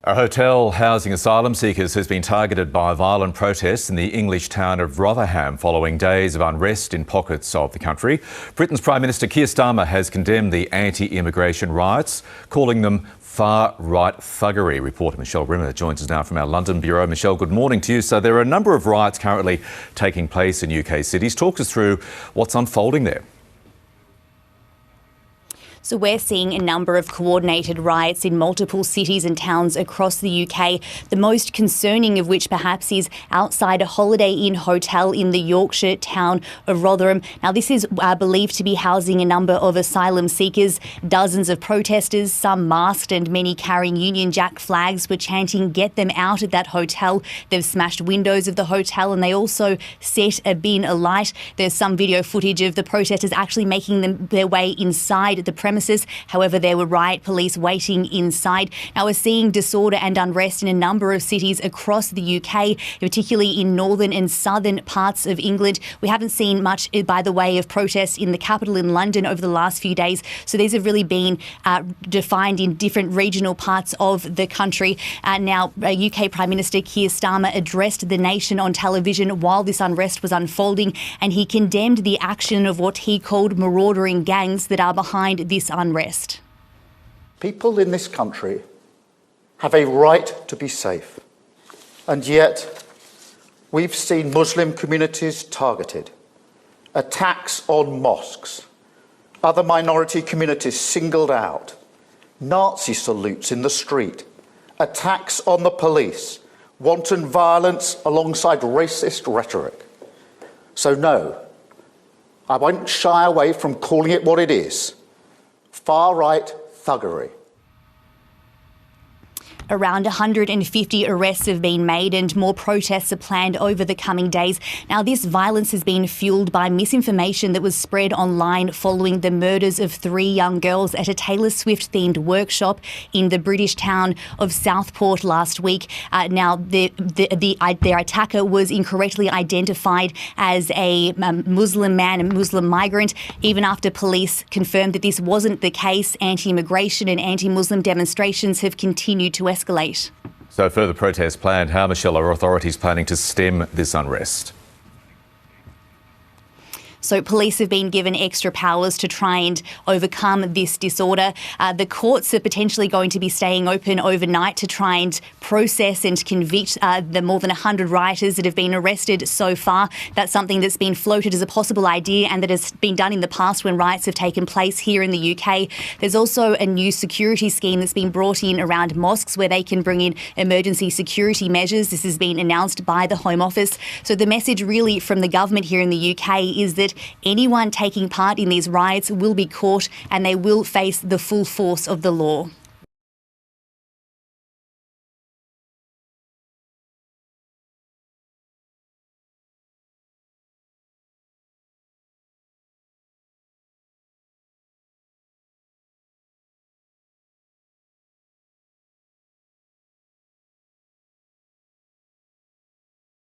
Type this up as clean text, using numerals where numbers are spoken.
A hotel housing asylum seekers has been targeted by violent protests in the English town of Rotherham following days of unrest in pockets of the country. Britain's Prime Minister Keir Starmer has condemned the anti-immigration riots, calling them far-right thuggery. Reporter Michelle Rimmer joins us now from our London bureau. Michelle, good morning to you. So there are a number of riots currently taking place in UK cities. Talk us through what's unfolding there. So we're seeing a number of coordinated riots in multiple cities and towns across the UK, the most concerning of which perhaps is outside a Holiday Inn hotel in the Yorkshire town of Rotherham. Now, this is believed to be housing a number of asylum seekers. Dozens of protesters, some masked and many carrying Union Jack flags, were chanting, "Get them out of that hotel." They've smashed windows of the hotel and they also set a bin alight. There's some video footage of the protesters actually making their way inside the premises. However, there were riot police waiting inside. Now, we're seeing disorder and unrest in a number of cities across the UK, particularly in northern and southern parts of England. We haven't seen much by the way of protests in the capital in London over the last few days. So these have really been defined in different regional parts of the country. Now, UK Prime Minister Keir Starmer addressed the nation on television while this unrest was unfolding, and he condemned the action of what he called marauding gangs that are behind this unrest. People in this country have a right to be safe, and yet we've seen Muslim communities targeted, attacks on mosques, other minority communities singled out, Nazi salutes in the street, attacks on the police, wanton violence alongside racist rhetoric. So no, I won't shy away from calling it what it is: far-right thuggery. Around 150 arrests have been made and more protests are planned over the coming days. Now, this violence has been fueled by misinformation that was spread online following the murders of 3 young girls at a Taylor Swift-themed workshop in the British town of Southport last week. Now, their attacker was incorrectly identified as a Muslim man, a Muslim migrant. Even after police confirmed that this wasn't the case, anti-immigration and anti-Muslim demonstrations have continued to escalate. So further protests planned. How, Michelle, are authorities planning to stem this unrest? So police have been given extra powers to try and overcome this disorder. The courts are potentially going to be staying open overnight to try and process and convict the more than 100 rioters that have been arrested so far. That's something that's been floated as a possible idea and that has been done in the past when riots have taken place here in the UK. There's also a new security scheme that's been brought in around mosques where they can bring in emergency security measures. This has been announced by the Home Office. So the message really from the government here in the UK is that anyone taking part in these riots will be caught and they will face the full force of the law.